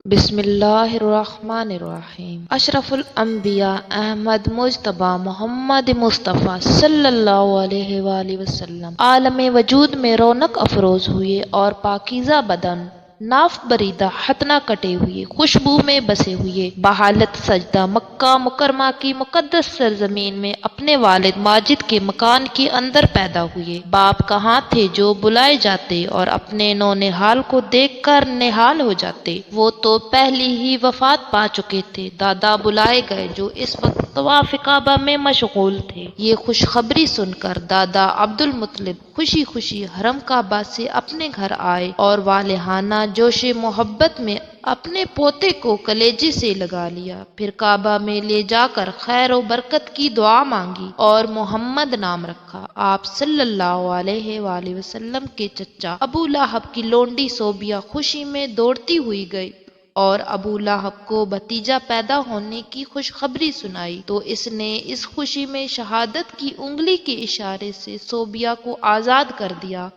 بسم اللہ الرحمن الرحیم۔ اشرف الانبیاء احمد مجتبی محمد مصطفیٰ صلی اللہ علیہ وآلہ وسلم عالم وجود میں رونق افروز ہوئے اور پاکیزہ بدن، ناف بریدہ ختنہ کٹے ہوئے، خوشبو میں بسے ہوئے، بحالت سجدہ مکہ مکرمہ کی مقدس سرزمین میں اپنے والد ماجد کے مکان کے اندر پیدا ہوئے۔ باپ کہاں تھے جو بلائے جاتے اور اپنے نونہال کو دیکھ کر نہال ہو جاتے، وہ تو پہلی ہی وفات پا چکے تھے۔ دادا بلائے گئے جو اس وقت طواف کعبہ میں مشغول تھے۔ یہ خوشخبری سن کر دادا عبدالمطلب خوشی خوشی حرم کعبہ سے اپنے گھر آئے اور والہانہ جوش محبت میں اپنے پوتے کو کلیجے سے لگا لیا، پھر کعبہ میں لے جا کر خیر و برکت کی دعا مانگی اور محمد نام رکھا۔ آپ صلی اللہ علیہ وآلہ وسلم کے چچا ابو لہب کی لونڈی صوبیہ خوشی میں دوڑتی ہوئی گئی اور ابو لہب کو بھتیجا پیدا ہونے کی خوشخبری سنائی تو اس نے اس خوشی میں شہادت کی انگلی کے اشارے سے صوبیہ کو آزاد کر دیا،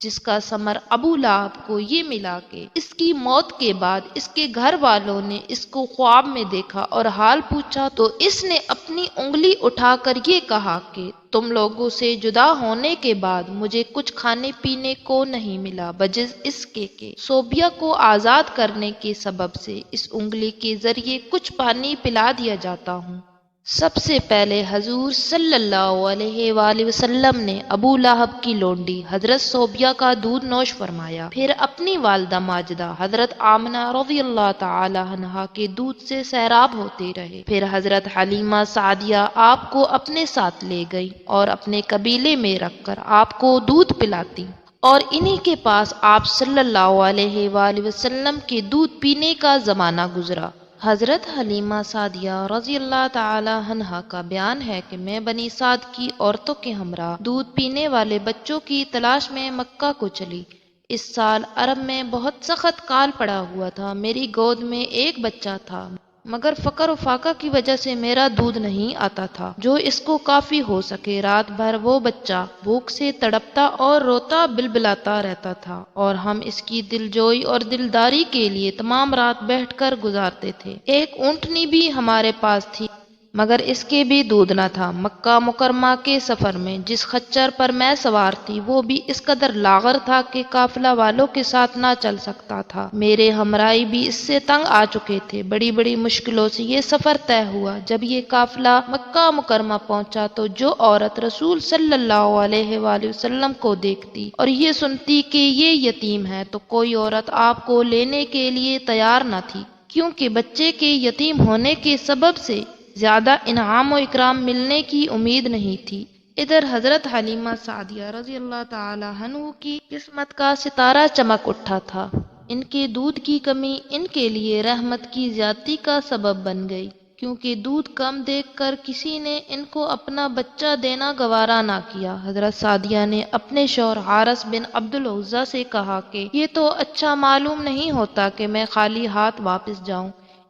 جس کا ثمر ابو لہب کو یہ ملا کہ اس کی موت کے بعد اس کے گھر والوں نے اس کو خواب میں دیکھا اور حال پوچھا تو اس نے اپنی انگلی اٹھا کر یہ کہا کہ تم لوگوں سے جدا ہونے کے بعد مجھے کچھ کھانے پینے کو نہیں ملا بجز اس کے کہ صوبیہ کو آزاد کرنے کے سبب سے اس انگلی کے ذریعے کچھ پانی پلا دیا جاتا ہوں۔ سب سے پہلے حضور صلی اللہ علیہ وآلہ وسلم نے ابو لہب کی لونڈی حضرت صوبیہ کا دودھ نوش فرمایا، پھر اپنی والدہ ماجدہ حضرت آمنہ رضی اللہ تعالی عنہا کے دودھ سے سیراب ہوتے رہے، پھر حضرت حلیمہ سعدیہ آپ کو اپنے ساتھ لے گئی اور اپنے قبیلے میں رکھ کر آپ کو دودھ پلاتی اور انہی کے پاس آپ صلی اللہ علیہ وآلہ وسلم کے دودھ پینے کا زمانہ گزرا۔ حضرت حلیمہ سعدیہ رضی اللہ تعالی عنہا کا بیان ہے کہ میں بنی سعد کی عورتوں کے ہمراہ دودھ پینے والے بچوں کی تلاش میں مکہ کو چلی۔ اس سال عرب میں بہت سخت کال پڑا ہوا تھا، میری گود میں ایک بچہ تھا، مگر فقر و فاقہ کی وجہ سے میرا دودھ نہیں آتا تھا جو اس کو کافی ہو سکے۔ رات بھر وہ بچہ بھوک سے تڑپتا اور روتا بلبلاتا رہتا تھا اور ہم اس کی دلجوئی اور دلداری کے لیے تمام رات بیٹھ کر گزارتے تھے۔ ایک اونٹنی بھی ہمارے پاس تھی مگر اس کے بھی دودھ نہ تھا۔ مکہ مکرمہ کے سفر میں جس خچر پر میں سوار تھی وہ بھی اس قدر لاغر تھا کہ قافلہ والوں کے ساتھ نہ چل سکتا تھا، میرے ہمراہی بھی اس سے تنگ آ چکے تھے۔ بڑی بڑی مشکلوں سے یہ سفر طے ہوا۔ جب یہ قافلہ مکہ مکرمہ پہنچا تو جو عورت رسول صلی اللہ علیہ وآلہ وسلم کو دیکھتی اور یہ سنتی کہ یہ یتیم ہے تو کوئی عورت آپ کو لینے کے لیے تیار نہ تھی، کیونکہ بچے کے یتیم ہونے کے سبب سے زیادہ انعام و اکرام ملنے کی امید نہیں تھی۔ ادھر حضرت حلیمہ سعدیہ رضی اللہ تعالی عنہ کی قسمت کا ستارہ چمک اٹھا تھا۔ ان کے دودھ کی کمی ان کے لیے رحمت کی زیادتی کا سبب بن گئی، کیونکہ دودھ کم دیکھ کر کسی نے ان کو اپنا بچہ دینا گوارا نہ کیا۔ حضرت سعدیہ نے اپنے شوہر حارث بن عبد العزیٰ سے کہا کہ یہ تو اچھا معلوم نہیں ہوتا کہ میں خالی ہاتھ واپس جاؤں،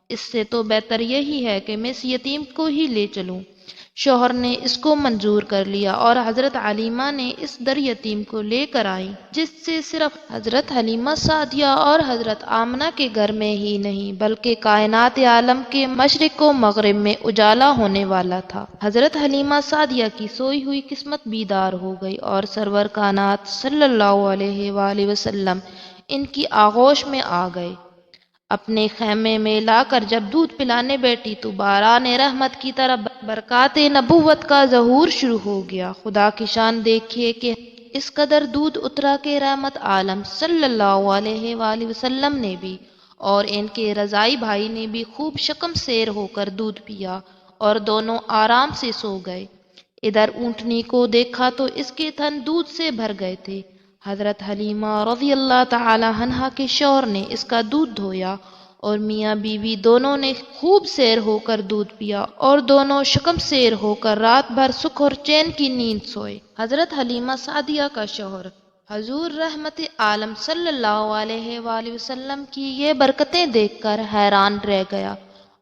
اس سے تو بہتر یہی ہے کہ میں اس یتیم کو ہی لے چلوں۔ شوہر نے اس کو منظور کر لیا اور حضرت حلیمہ نے اس در یتیم کو لے کر آئی، جس سے صرف حضرت حلیمہ سعدیہ اور حضرت آمنہ کے گھر میں ہی نہیں بلکہ کائنات عالم کے مشرق و مغرب میں اجالا ہونے والا تھا۔ حضرت حلیمہ سعدیہ کی سوئی ہوئی قسمت بیدار ہو گئی اور سرور کائنات صلی اللہ علیہ وآلہ وسلم ان کی آغوش میں آ گئے۔ اپنے خیمے میں لا کر جب دودھ پلانے بیٹھی تو باران رحمت کی طرح برکات نبوت کا ظہور شروع ہو گیا۔ خدا کی شان دیکھیے کہ اس قدر دودھ اترا کہ رحمت عالم صلی اللہ علیہ وآلہ وسلم نے بھی اور ان کے رضائی بھائی نے بھی خوب شکم سیر ہو کر دودھ پیا اور دونوں آرام سے سو گئے۔ ادھر اونٹنی کو دیکھا تو اس کے تھن دودھ سے بھر گئے تھے۔ حضرت حلیمہ رضی اللہ تعالی عنہا کے شوہر نے اس کا دودھ دھویا اور میاں بیوی دونوں نے خوب سیر ہو کر دودھ پیا اور دونوں شکم سیر ہو کر رات بھر سکھ اور چین کی نیند سوئے۔ حضرت حلیمہ سعدیہ کا شوہر حضور رحمت عالم صلی اللہ علیہ وآلہ وسلم کی یہ برکتیں دیکھ کر حیران رہ گیا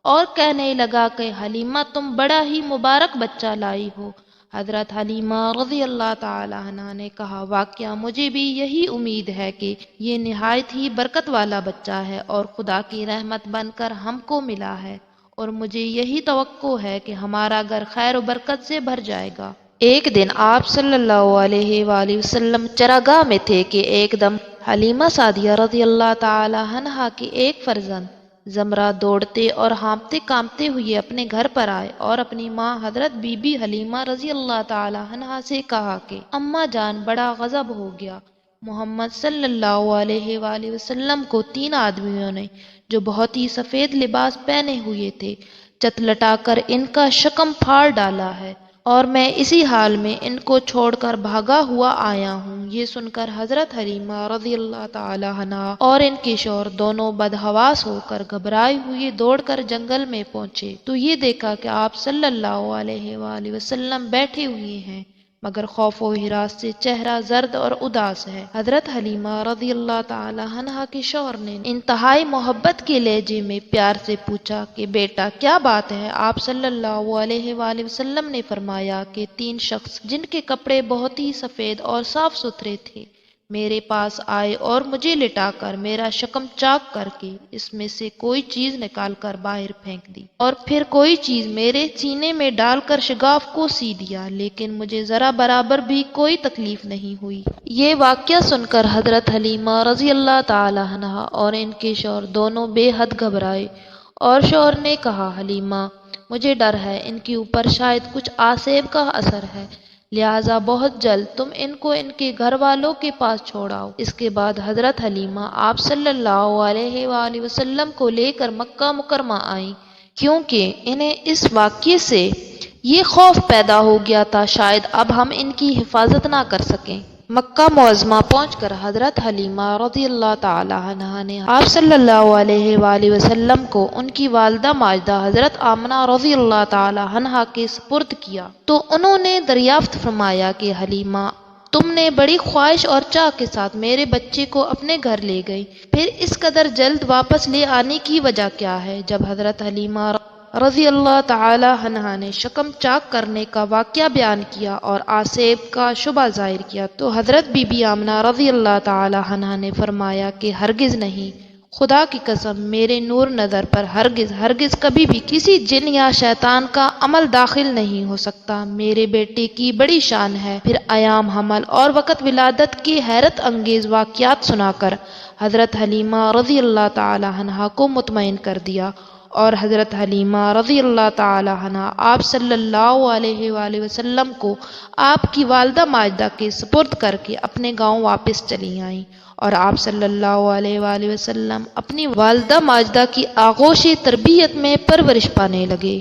اور کہنے لگا کہ حلیمہ تم بڑا ہی مبارک بچہ لائی ہو۔ حضرت حلیمہ رضی اللہ تعالی عنہ نے کہا واقعہ مجھے بھی یہی امید ہے کہ یہ نہایت ہی برکت والا بچہ ہے اور خدا کی رحمت بن کر ہم کو ملا ہے، اور مجھے یہی توقع ہے کہ ہمارا گھر خیر و برکت سے بھر جائے گا۔ ایک دن آپ صلی اللہ علیہ وآلہ وسلم چراگاہ میں تھے کہ ایک دم حلیمہ سعدیہ رضی اللہ تعالی عنہا کے ایک فرزند زمرہ دوڑتے اور ہانپتے کانپتے ہوئے اپنے گھر پر آئے اور اپنی ماں حضرت بی بی حلیمہ رضی اللہ تعالی عنہا سے کہا کہ اماں جان بڑا غضب ہو گیا، محمد صلی اللہ علیہ وآلہ وسلم کو 3 آدمیوں نے جو بہت ہی سفید لباس پہنے ہوئے تھے چتلٹا کر ان کا شکم پھاڑ ڈالا ہے، اور میں اسی حال میں ان کو چھوڑ کر بھاگا ہوا آیا ہوں۔ یہ سن کر حضرت حلیمہ رضی اللہ تعالی عنہا اور ان کے شوہر دونوں بدحواس ہو کر گھبرائے ہوئے دوڑ کر جنگل میں پہنچے تو یہ دیکھا کہ آپ صلی اللہ علیہ وآلہ وسلم بیٹھے ہوئے ہیں، مگر خوف و ہراس سے چہرہ زرد اور اداس ہے۔ حضرت حلیمہ رضی اللہ تعالی عنہا کے شوہر نے انتہائی محبت کے لہجے میں پیار سے پوچھا کہ بیٹا کیا بات ہے؟ آپ صلی اللہ علیہ وآلہ وسلم نے فرمایا کہ 3 شخص جن کے کپڑے بہت ہی سفید اور صاف ستھرے تھے میرے پاس آئے اور مجھے لٹا کر میرا شکم چاک کر کے اس میں سے کوئی چیز نکال کر باہر پھینک دی، اور پھر کوئی چیز میرے سینے میں ڈال کر شگاف کو سی دیا، لیکن مجھے ذرا برابر بھی کوئی تکلیف نہیں ہوئی۔ یہ واقعہ سن کر حضرت حلیمہ رضی اللہ تعالی عنہا اور ان کے شوہر دونوں بے حد گھبرائے، اور شوہر نے کہا حلیمہ مجھے ڈر ہے ان کے اوپر شاید کچھ آسیب کا اثر ہے، لہٰذا بہت جلد تم ان کو ان کے گھر والوں کے پاس چھوڑاؤ۔ اس کے بعد حضرت حلیمہ آپ صلی اللہ علیہ وآلہ وسلم کو لے کر مکہ مکرمہ آئیں، کیونکہ انہیں اس واقعے سے یہ خوف پیدا ہو گیا تھا شاید اب ہم ان کی حفاظت نہ کر سکیں۔ مکہ معظمہ پہنچ کر حضرت حلیمہ رضی اللہ تعالی عنہا نے آپ صلی اللہ علیہ وآلہ وسلم کو ان کی والدہ ماجدہ حضرت آمنہ رضی اللہ تعالی عنہا کے سپرد کیا تو انہوں نے دریافت فرمایا کہ حلیمہ تم نے بڑی خواہش اور چاہ کے ساتھ میرے بچے کو اپنے گھر لے گئی، پھر اس قدر جلد واپس لے آنے کی وجہ کیا ہے؟ جب حضرت حلیمہ رضی اللہ تعالی عنہا نے شکم چاک کرنے کا واقعہ بیان کیا اور آسیب کا شبہ ظاہر کیا تو حضرت بی بی آمنہ رضی اللہ تعالی عنہا نے فرمایا کہ ہرگز نہیں، خدا کی قسم میرے نور نظر پر ہرگز کبھی بھی کسی جن یا شیطان کا عمل داخل نہیں ہو سکتا۔ میرے بیٹے کی بڑی شان ہے۔ پھر ایام حمل اور وقت ولادت کے حیرت انگیز واقعات سنا کر حضرت حلیمہ رضی اللہ تعالی عنہا کو مطمئن کر دیا، اور حضرت حلیمہ رضی اللہ تعالی عنہا آپ صلی اللہ علیہ وآلہ وسلم کو آپ کی والدہ ماجدہ کے سپرد کر کے اپنے گاؤں واپس چلی آئیں، اور آپ صلی اللہ علیہ وآلہ وسلم اپنی والدہ ماجدہ کی آغوش تربیت میں پرورش پانے لگے۔